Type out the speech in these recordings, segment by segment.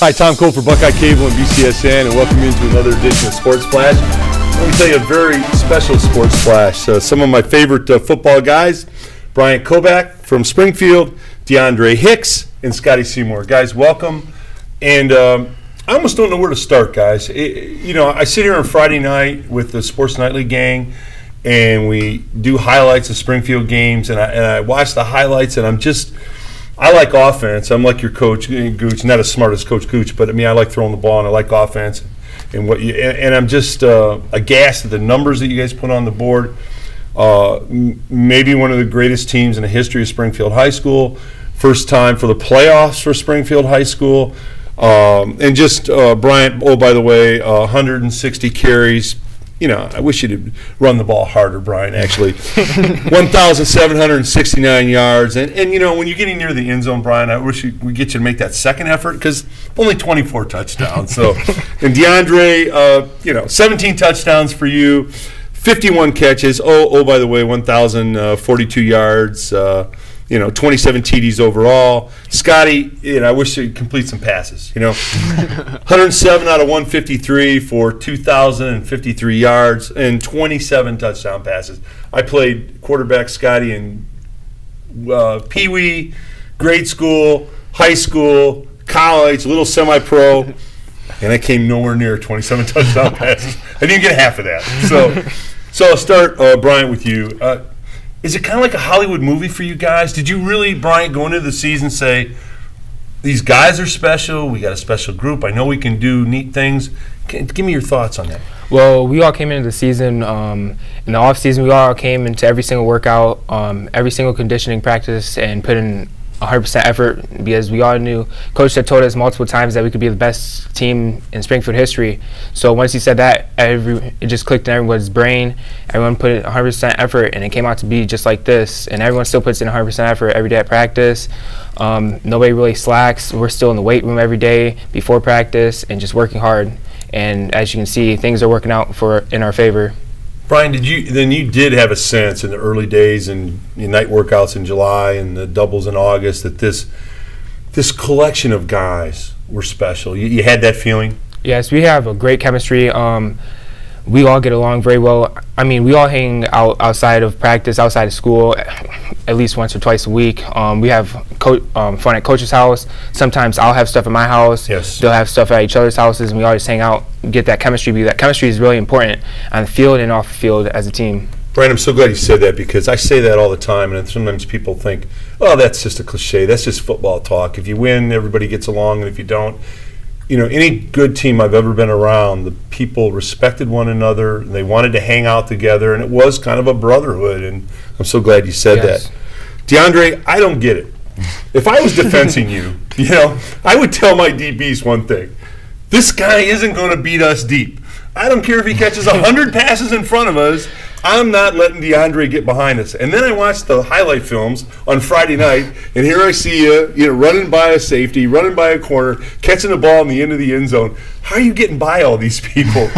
Hi, Tom Cole for Buckeye Cable and BCSN, and welcome you to another edition of Sports Flash. Let me tell you a very special Sports Flash. Some of my favorite football guys, Bryant Koback from Springfield, Hicks and Scottie Seymour. Guys, welcome. And I almost don't know where to start, guys. I sit here on Friday night with the Sports Nightly gang, and we do highlights of Springfield games, and I watch the highlights, and I like offense. I'm like your coach, Gooch, not as smart as Coach Gooch, but I like throwing the ball, and I like offense. And I'm just aghast at the numbers that you guys put on the board. Maybe one of the greatest teams in the history of Springfield High School. First time for the playoffs for Springfield High School. Bryant, oh, by the way, 160 carries. I wish you'd run the ball harder, Brian, actually. 1,769 yards. And when you're getting near the end zone, Brian, I wish we get you to make that second effort because only 24 touchdowns. So, and 17 touchdowns for you, 51 catches. Oh, by the way, 1,042 yards. 27 TDs overall. Scottie, I wish he'd complete some passes. 107 out of 153 for 2,053 yards and 27 touchdown passes. I played quarterback, Scottie, in Pee-wee, grade school, high school, college, little semi-pro, and I came nowhere near 27 touchdown passes. I didn't get half of that. So I'll start, Bryant, with you. Is it kind of like a Hollywood movie for you guys? Did you really, Bryant, go into the season say, these guys are special, we got a special group, I know we can do neat things? Give me your thoughts on that. Well, we all came into the season, in the off season, we all came into every single workout, every single conditioning practice, and put in 100% effort because we all knew, Coach had told us multiple times that we could be the best team in Springfield history. So once he said that, it just clicked in everyone's brain. Everyone put in 100% effort, and it came out to be just like this. And everyone still puts in 100% effort every day at practice. Nobody really slacks. We're still in the weight room every day before practice and just working hard. And as you can see, things are working out in our favor. Brian, you did have a sense in the early days and night workouts in July and the doubles in August that this collection of guys were special. You had that feeling? Yes, we have a great chemistry. We all get along very well. We all hang out outside of practice, outside of school, at least once or twice a week. We have fun at Coach's house. Sometimes I'll have stuff at my house. Yes. They'll have stuff at each other's houses, and we all just hang out, get that chemistry. Because that chemistry is really important on the field and off the field as a team. Brian, I'm so glad you said that because I say that all the time, and sometimes people think, oh, that's just a cliche. That's just football talk. If you win, everybody gets along, and if you don't, any good team I've ever been around, the people respected one another, and they wanted to hang out together, and it was kind of a brotherhood, and I'm so glad you said that. I don't get it. If I was defensing you, I would tell my DBs one thing. This guy isn't going to beat us deep. I don't care if he catches 100 passes in front of us. I'm not letting get behind us. And then I watched the highlight films on Friday night, and here I see you, running by a safety, running by a corner, catching the ball in the end of the end zone. How are you getting by all these people?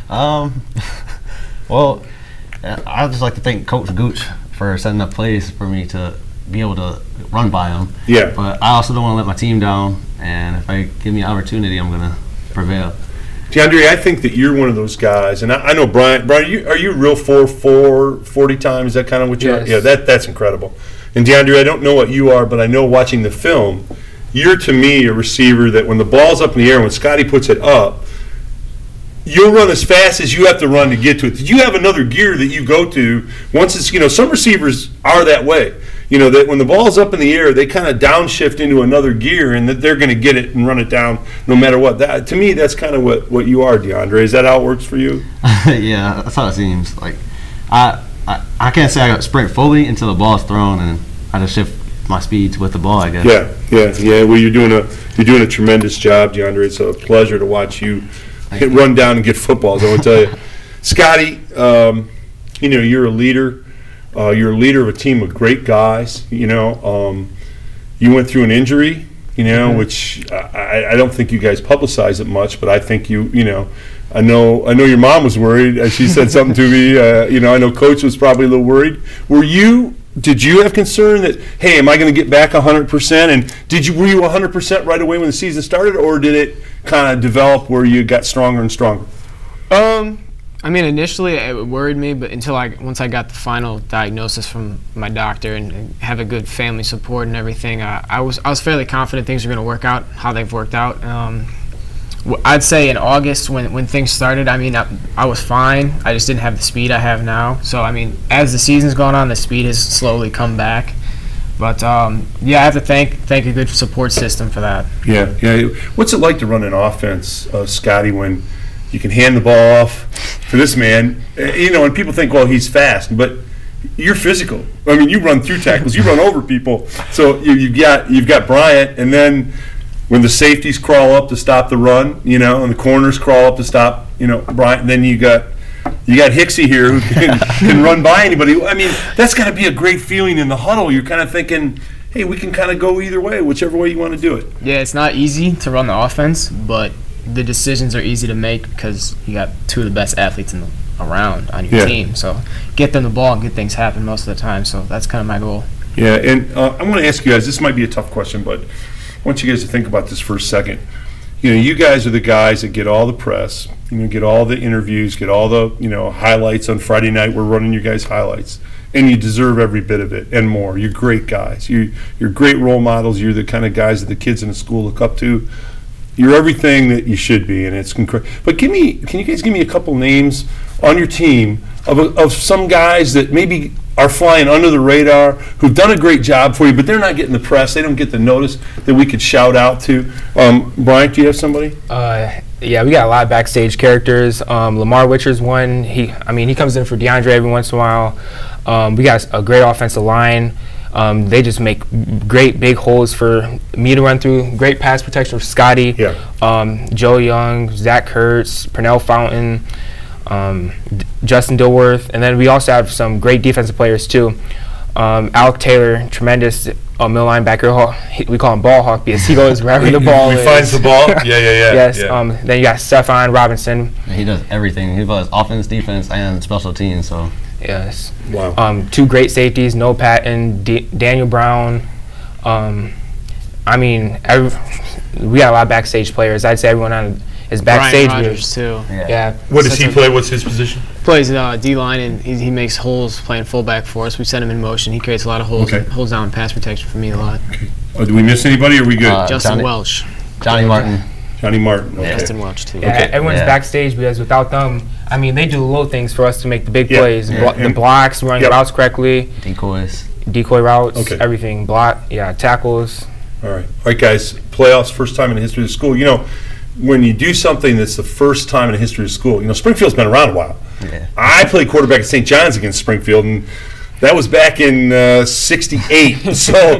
Well, I'd just like to thank Coach Gooch for setting up plays for me to be able to run by them. Yeah. But I also don't want to let my team down, and if I give me an opportunity, I'm going to prevail. I think that you're one of those guys, and I know Brian, are you real 4'4", 40 times? Is that kind of what you are? Yeah, that's incredible. And I don't know what you are, but I know watching the film, you're to me a receiver that when the ball's up in the air, when Scottie puts it up, you'll run as fast as you have to run to get to it. Did you have another gear that you go to once it's, some receivers are that way. That when the ball's up in the air, they kind of downshift into another gear, and that they're going to get it and run it down no matter what. To me, that's kind of what you are, Is that how it works for you? Yeah, that's how it seems. Like, I can't say I sprint fully until the ball's thrown, and I just shift my speeds with the ball, I guess. Yeah. Well, you're doing a tremendous job, DeAndre. It's a pleasure to watch you run down and get footballs. I want to tell you, Scottie. You're a leader. You're a leader of a team of great guys. You went through an injury, which I don't think you guys publicize it much, but I think I know your mom was worried. She said something to me. I know Coach was probably a little worried. Were you did you have concern that, hey, am I going to get back 100%? And were you 100% right away when the season started, or did it kind of develop where you got stronger and stronger? I mean, initially it worried me, but once I got the final diagnosis from my doctor and have a good family support and everything, I was fairly confident things were going to work out how they've worked out. I'd say in August when things started, I mean, I was fine. I just didn't have the speed I have now. So, I mean, as the season's gone on, the speed has slowly come back. But, yeah, I have to thank a good support system for that. Yeah. What's it like to run an offense, Scotty, when you can hand the ball off to this man? And people think, well, he's fast, but you're physical. I mean, you run through tackles, you run over people. So you've got Bryant, and then when the safeties crawl up to stop the run, and the corners crawl up to stop, Bryant, and then you got Hicksy here who can run by anybody. I mean, that's got to be a great feeling in the huddle. You're kind of thinking, hey, we can kind of go either way, whichever way you want to do it. Yeah, it's not easy to run the offense, but the decisions are easy to make because you got two of the best athletes around on your team. So get them the ball and get things happen most of the time. So that's kind of my goal. Yeah, and I want to ask you guys, this might be a tough question, but I want you guys to think about this for a second. You guys are the guys that get all the press, get all the interviews, get all the, highlights on Friday night. We're running your guys' highlights. And you deserve every bit of it and more. You're great guys. You're great role models. You're the kind of guys that the kids in the school look up to. You're everything that you should be, and it's incredible. But can you guys give me a couple names on your team of some guys that maybe are flying under the radar, who've done a great job for you, but they're not getting the press, they don't get the notice that we could shout out to? Bryant, do you have somebody? Yeah, we got a lot of backstage characters. Lamar Witcher's one. He comes in for DeAndre every once in a while. We got a great offensive line. They just make great big holes for me to run through. Great pass protection for Scotty. Yeah. Joe Young, Zach Kurtz, Pernell Fountain, Justin Dilworth, and then we also have some great defensive players too. Alec Taylor, tremendous middle linebacker. We call him Ball Hawk because he goes wherever the ball is. He finds the ball. Yeah. Yes. Yeah. Then you got Stephon Robinson. He does everything. He does offense, defense, and special teams. So. Yes. Wow. Two great safeties, Noah Patton, Daniel Brown. We got a lot of backstage players. I'd say everyone on is backstage. Brian Rogers too. Yeah. What does he play? What's his position? Plays D-line, and he makes holes playing fullback for us. We send him in motion. He creates a lot of holes. Okay. Holds down pass protection for me a lot. Okay. Do we miss anybody? Or are we good? Justin Welch. Johnny Martin. Johnny Martin. Okay. Justin Welch too. Yeah, Okay. everyone's backstage because without them, they do the little things for us to make the big plays. Yeah. The blocks, running routes correctly. Decoy routes, everything. Tackles. All right, guys. Playoffs, first time in the history of the school. When you do something that's the first time in the history of school, Springfield's been around a while. Yeah. I played quarterback at St. John's against Springfield, and that was back in '68. So,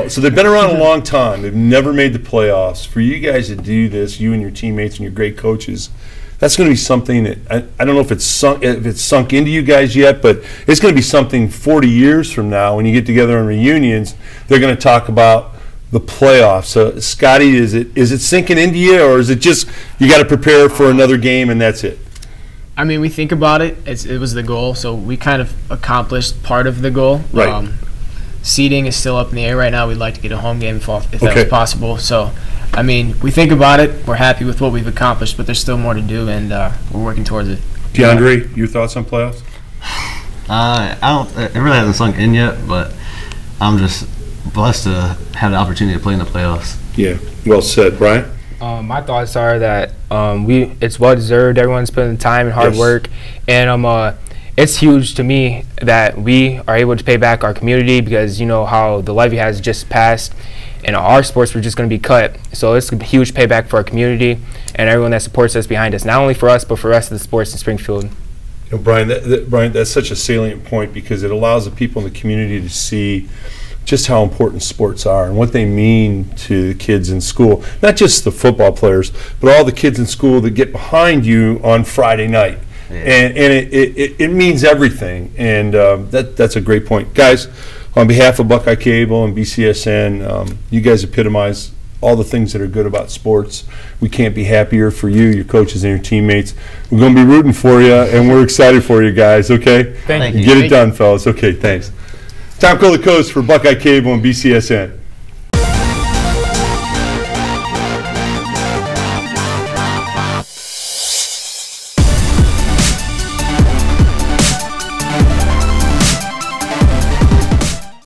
so they've been around a long time. They've never made the playoffs. For you guys to do this, you and your teammates and your great coaches, that's going to be something that I don't know if it's sunk into you guys yet, but it's going to be something 40 years from now when you get together on reunions. They're going to talk about the playoffs. So, Scotty, is it sinking into you, or is it just you got to prepare for another game and that's it? We think about it. It was the goal, so we kind of accomplished part of the goal. Right. Seeding is still up in the air right now. We'd like to get a home game if that was possible. So, we think about it. We're happy with what we've accomplished, but there's still more to do, and we're working towards it. DeAndre, your thoughts on playoffs? It really hasn't sunk in yet, but I'm just blessed to have the opportunity to play in the playoffs. Yeah, well said. Brian? My thoughts are that it's well deserved. Everyone's putting the time and hard work, and it's huge to me that we are able to pay back our community because how the levy has just passed, and our sports were just going to be cut. So it's a huge payback for our community and everyone that supports us behind us, not only for us but for the rest of the sports in Springfield. Brian, that's such a salient point because it allows the people in the community to see just how important sports are and what they mean to the kids in school. Not just the football players, but all the kids in school that get behind you on Friday night. Yeah. And it means everything. And that's a great point. Guys, on behalf of Buckeye Cable and BCSN, you guys epitomize all the things that are good about sports. We can't be happier for you, your coaches, and your teammates. We're going to be rooting for you, and we're excited for you guys, okay? Thank you. Get it done, fellas. Okay, thanks. Tom Coast for Buckeye Cable and BCSN.